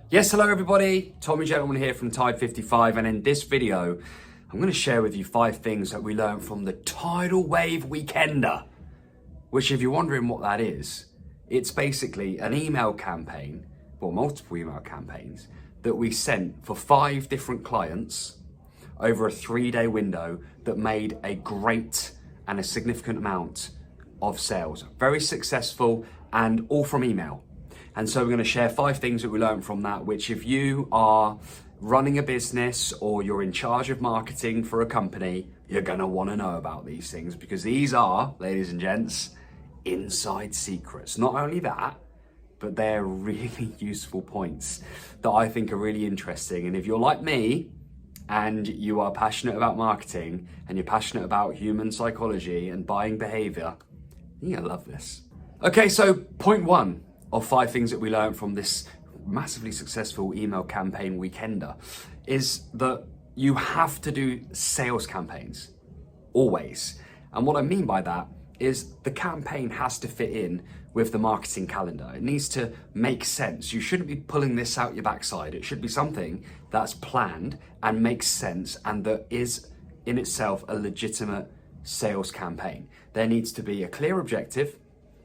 Yes, hello everybody, Tommy Gentleman here from Tide 55, and in this video I'm going to share with you 5 things that we learned from the TIDAL WAVE Weekender, which if you're wondering what that is, it's basically an email campaign, or multiple email campaigns, that we sent for 5 different clients over a 3-day window that made a great and a significant amount of sales. Very successful, and all from email. And so we're going to share 5 things that we learned from that, which if you are running a business or you're in charge of marketing for a company, you're going to want to know about these things, because these are, ladies and gents, inside secrets. Not only that, but they're really useful points that I think are really interesting. And if you're like me and you are passionate about marketing and you're passionate about human psychology and buying behavior, you're going to love this. Okay, so point 1 of 5 things that we learned from this massively successful email campaign weekender is that you have to do sales campaigns, always. And what I mean by that is the campaign has to fit in with the marketing calendar. It needs to make sense. You shouldn't be pulling this out your backside. It should be something that's planned and makes sense and that is in itself a legitimate sales campaign. There needs to be a clear objective.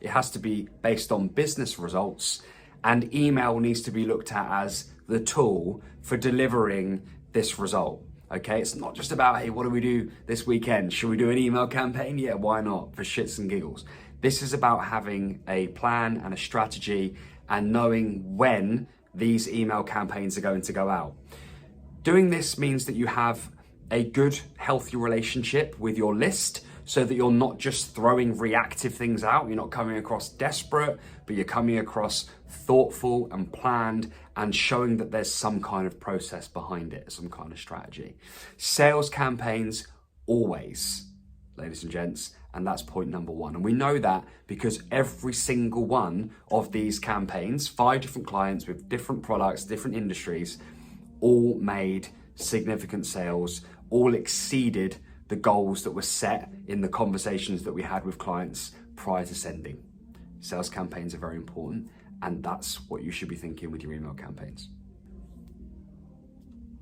It has to be based on business results, and email needs to be looked at as the tool for delivering this result. Okay, it's not just about, hey, what do we do this weekend? Should we do an email campaign? Yeah, why not? For shits and giggles. This is about having a plan and a strategy and knowing when these email campaigns are going to go out. Doing this means that you have a good, healthy relationship with your list, so that you're not just throwing reactive things out. You're not coming across desperate, but you're coming across thoughtful and planned and showing that there's some kind of process behind it, some kind of strategy. Sales campaigns, always, ladies and gents, and that's point number 1. And we know that because every single one of these campaigns, 5 different clients with different products, different industries, all made significant sales, all exceeded the goals that were set in the conversations that we had with clients prior to sending. Sales campaigns are very important, and that's what you should be thinking with your email campaigns.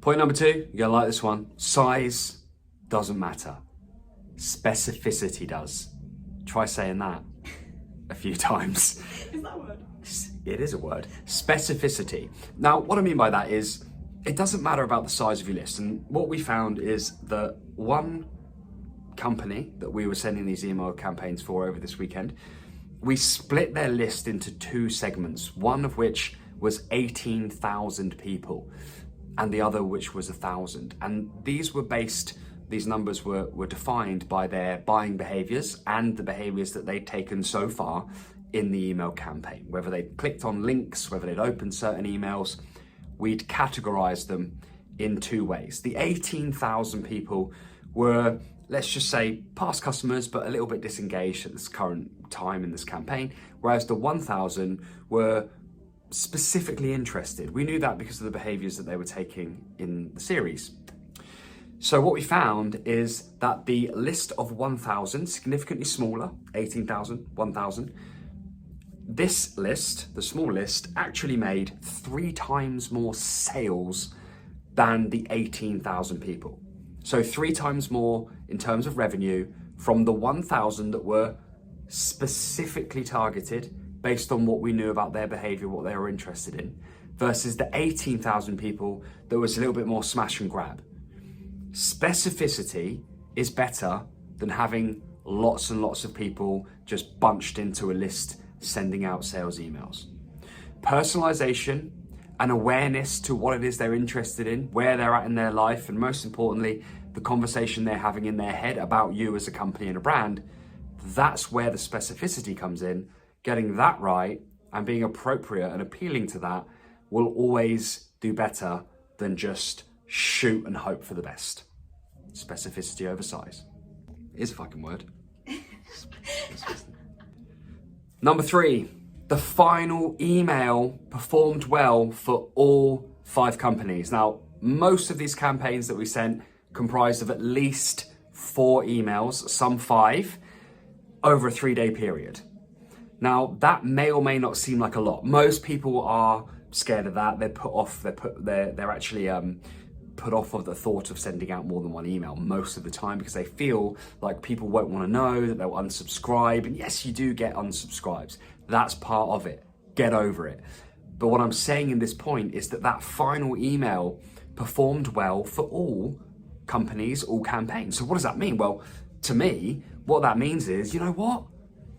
Point number 2, you're gonna like this one. Size doesn't matter. Specificity does. Try saying that a few times. Is that a word? It is a word. Specificity. Now, what I mean by that is, it doesn't matter about the size of your list. And what we found is that one company that we were sending these email campaigns for over this weekend, we split their list into 2 segments, one of which was 18,000 people and the other which was 1,000. And these numbers were defined by their buying behaviors and the behaviors that they'd taken so far in the email campaign. Whether they'd clicked on links, whether they'd opened certain emails, we'd categorize them in 2 ways. The 18,000 people were, let's just say, past customers, but a little bit disengaged at this current time in this campaign, whereas the 1,000 were specifically interested. We knew that because of the behaviors that they were taking in the series. So what we found is that the list of 1,000, significantly smaller, 18,000, 1,000, this list, the small list, actually made 3 times more sales than the 18,000 people. So 3 times more in terms of revenue from the 1,000 that were specifically targeted based on what we knew about their behavior, what they were interested in, versus the 18,000 people that was a little bit more smash and grab. Specificity is better than having lots and lots of people just bunched into a list sending out sales emails. Personalization and awareness to what it is they're interested in, where they're at in their life, and most importantly, the conversation they're having in their head about you as a company and a brand, that's where the specificity comes in. Getting that right and being appropriate and appealing to that will always do better than just shoot and hope for the best. Specificity over size. It is a fucking word. Number 3, the final email performed well for all 5 companies. Now, most of these campaigns that we sent comprised of at least 4 emails, some 5, over a 3-day period. Now, that may or may not seem like a lot. Most people are scared of that. They're actually put off of the thought of sending out more than one email most of the time, because they feel like people won't want to know, that they'll unsubscribe. And yes, you do get unsubscribes. That's part of it. Get over it. But what I'm saying in this point is that final email performed well for all companies, all campaigns. So what does that mean? Well, to me, what that means is, you know what?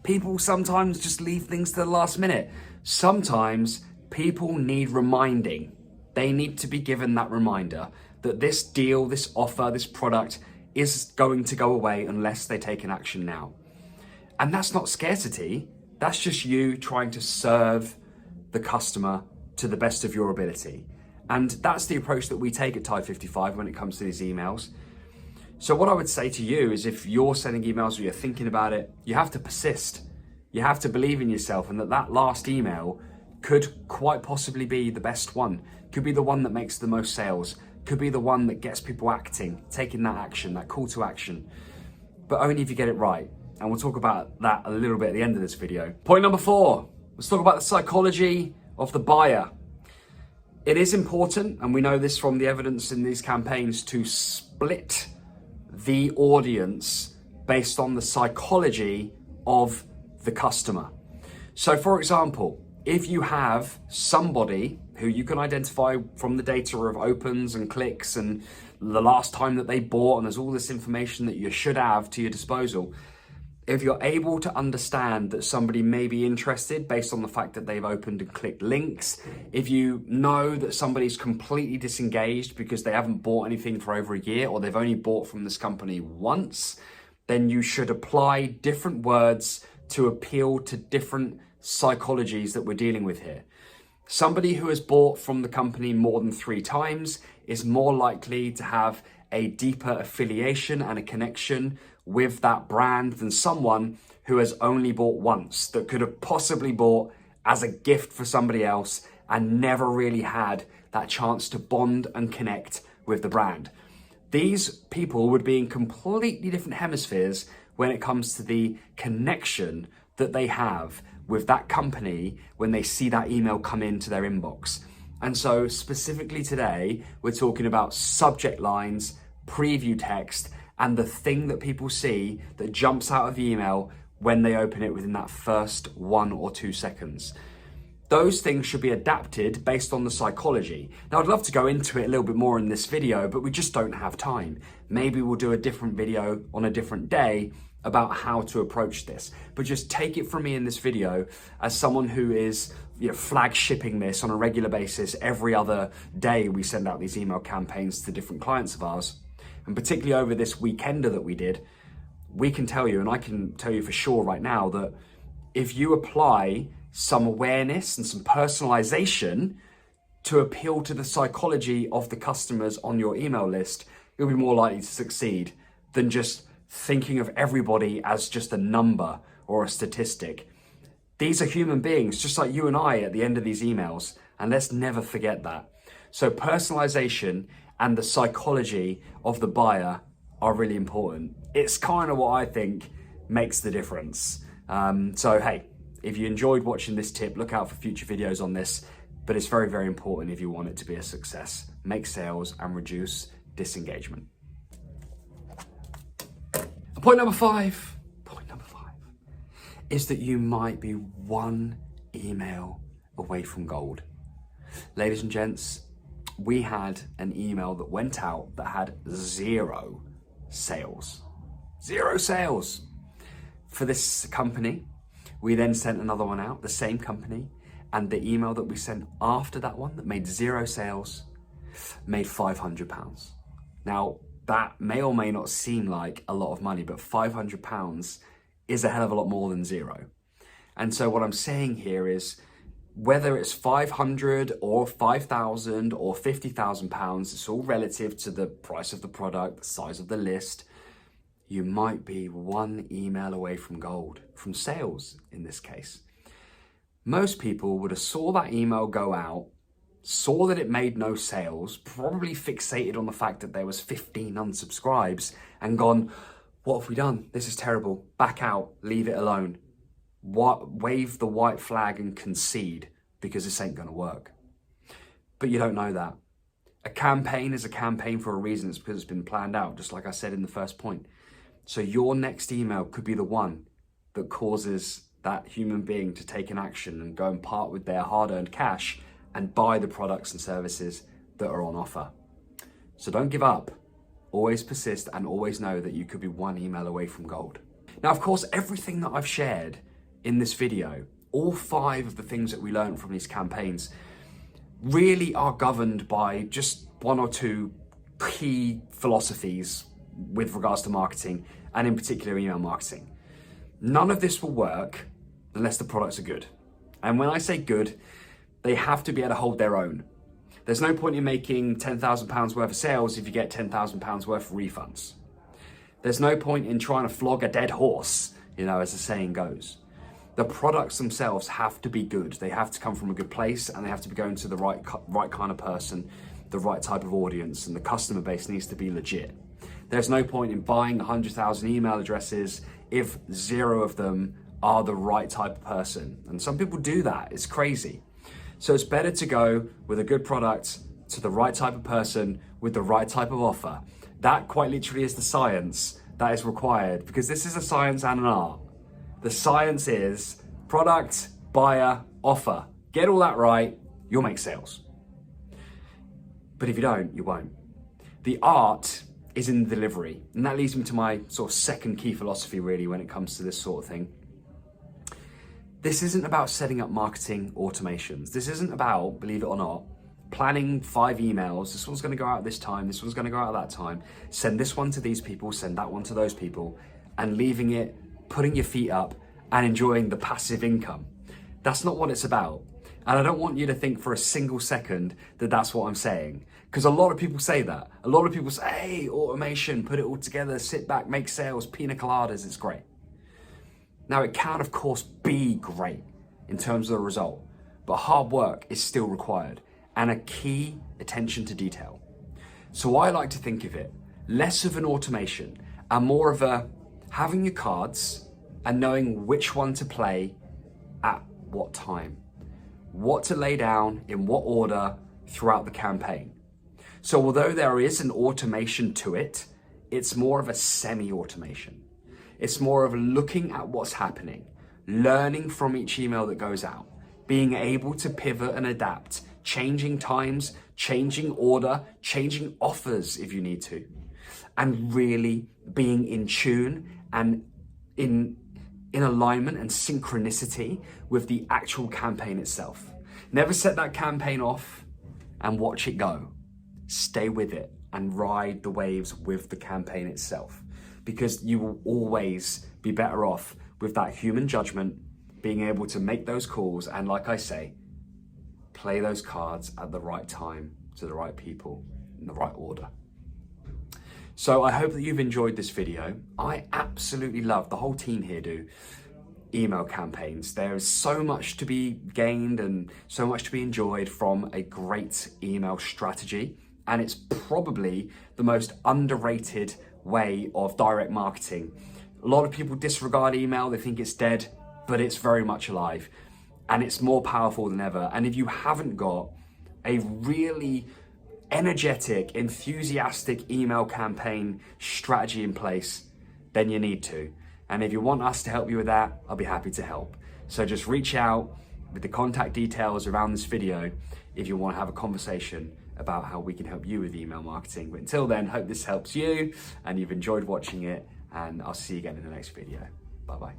People sometimes just leave things to the last minute. Sometimes people need reminding. They need to be given that reminder that this deal, this offer, this product is going to go away unless they take an action now. And that's not scarcity. That's just you trying to serve the customer to the best of your ability. And that's the approach that we take at Tide 55 when it comes to these emails. So what I would say to you is, if you're sending emails or you're thinking about it, you have to persist. You have to believe in yourself, and that last email could quite possibly be the best one. Could be the one that makes the most sales. Could be the one that gets people acting, taking that action, that call to action. But only if you get it right. And we'll talk about that a little bit at the end of this video. Point number 4, let's talk about the psychology of the buyer. It is important, and we know this from the evidence in these campaigns, to split the audience based on the psychology of the customer. So for example, if you have somebody who you can identify from the data of opens and clicks and the last time that they bought, and there's all this information that you should have to your disposal, if you're able to understand that somebody may be interested based on the fact that they've opened and clicked links, if you know that somebody's completely disengaged because they haven't bought anything for over a year, or they've only bought from this company once, then you should apply different words to appeal to different psychologies that we're dealing with here. Somebody who has bought from the company more than 3 times is more likely to have a deeper affiliation and a connection with that brand than someone who has only bought once, that could have possibly bought as a gift for somebody else and never really had that chance to bond and connect with the brand. These people would be in completely different hemispheres when it comes to the connection that they have with that company when they see that email come into their inbox. And so specifically today, we're talking about subject lines, preview text, and the thing that people see that jumps out of the email when they open it within that first 1 or 2 seconds. Those things should be adapted based on the psychology. Now, I'd love to go into it a little bit more in this video, but we just don't have time. Maybe we'll do a different video on a different day about how to approach this. But just take it from me in this video as someone who is flagshipping this on a regular basis. Every other day we send out these email campaigns to different clients of ours. And particularly over this weekender that we did, we can tell you, and I can tell you for sure right now, that if you apply some awareness and some personalization to appeal to the psychology of the customers on your email list, you'll be more likely to succeed than just thinking of everybody as just a number or a statistic. These are human beings, just like you and I at the end of these emails, and let's never forget that. So personalization and the psychology of the buyer are really important. It's kind of what I think makes the difference. So hey, if you enjoyed watching this tip, look out for future videos on this, but it's very, very important if you want it to be a success. Make sales and reduce disengagement. And point number five is that you might be one email away from gold. Ladies and gents, we had an email that went out that had 0 sales. 0 sales for this company. We then sent another one out, the same company, and the email that we sent after that one that made 0 sales made £500. Now, that may or may not seem like a lot of money, but £500 is a hell of a lot more than 0. And so what I'm saying here is, whether it's 500 or 5,000 or 50,000 pounds, it's all relative to the price of the product, the size of the list. You might be one email away from gold, from sales in this case. Most people would have saw that email go out, saw that it made no sales, probably fixated on the fact that there was 15 unsubscribes and gone, what have we done? This is terrible. Back out, leave it alone. Wave the white flag and concede, because this ain't gonna work. but you don't know that. A campaign is a campaign for a reason. It's because it's been planned out, just like I said in the first point. So your next email could be the one that causes that human being to take an action and go and part with their hard-earned cash and buy the products and services that are on offer. So don't give up. Always persist and always know that you could be one email away from gold. Now, of course, everything that I've shared in this video, all 5 of the things that we learned from these campaigns, really are governed by just 1 or 2 key philosophies with regards to marketing, and in particular email marketing. None of this will work unless the products are good. And when I say good, they have to be able to hold their own. There's no point in making £10,000 worth of sales if you get £10,000 worth of refunds. There's no point in trying to flog a dead horse, as the saying goes. The products themselves have to be good. They have to come from a good place, and they have to be going to the right kind of person, the right type of audience, and the customer base needs to be legit. There's no point in buying 100,000 email addresses if 0 of them are the right type of person. And some people do that. It's crazy. So it's better to go with a good product to the right type of person with the right type of offer. That quite literally is the science that is required, because this is a science and an art. The science is product, buyer, offer. Get all that right, you'll make sales. But if you don't, you won't. The art is in the delivery. And that leads me to my sort of second key philosophy really when it comes to this sort of thing. This isn't about setting up marketing automations. This isn't about, believe it or not, planning 5 emails. This one's gonna go out this time, this one's gonna go out that time. Send this one to these people, send that one to those people, and leaving it, putting your feet up and enjoying the passive income. That's not what it's about. And I don't want you to think for a single second that that's what I'm saying. Because a lot of people say that. A lot of people say, hey, automation, put it all together, sit back, make sales, pina coladas, it's great. Now, it can, of course, be great in terms of the result, but hard work is still required and a key attention to detail. So I like to think of it less of an automation and more of a having your cards and knowing which one to play at what time, what to lay down in what order throughout the campaign. So although there is an automation to it, it's more of a semi-automation. It's more of looking at what's happening, learning from each email that goes out, being able to pivot and adapt, changing times, changing order, changing offers if you need to, and really being in tune and in alignment and synchronicity with the actual campaign itself. Never set that campaign off and watch it go. Stay with it and ride the waves with the campaign itself, because you will always be better off with that human judgment, being able to make those calls and, like I say, play those cards at the right time to the right people in the right order. So I hope that you've enjoyed this video. I absolutely love, the whole team here do, email campaigns. There is so much to be gained and so much to be enjoyed from a great email strategy. And it's probably the most underrated way of direct marketing. A lot of people disregard email, they think it's dead, but it's very much alive and it's more powerful than ever. And if you haven't got a really energetic, enthusiastic email campaign strategy in place, then you need to. And if you want us to help you with that, I'll be happy to help. So just reach out with the contact details around this video if you want to have a conversation about how we can help you with email marketing. But until then, hope this helps you and you've enjoyed watching it, and I'll see you again in the next video. Bye-bye.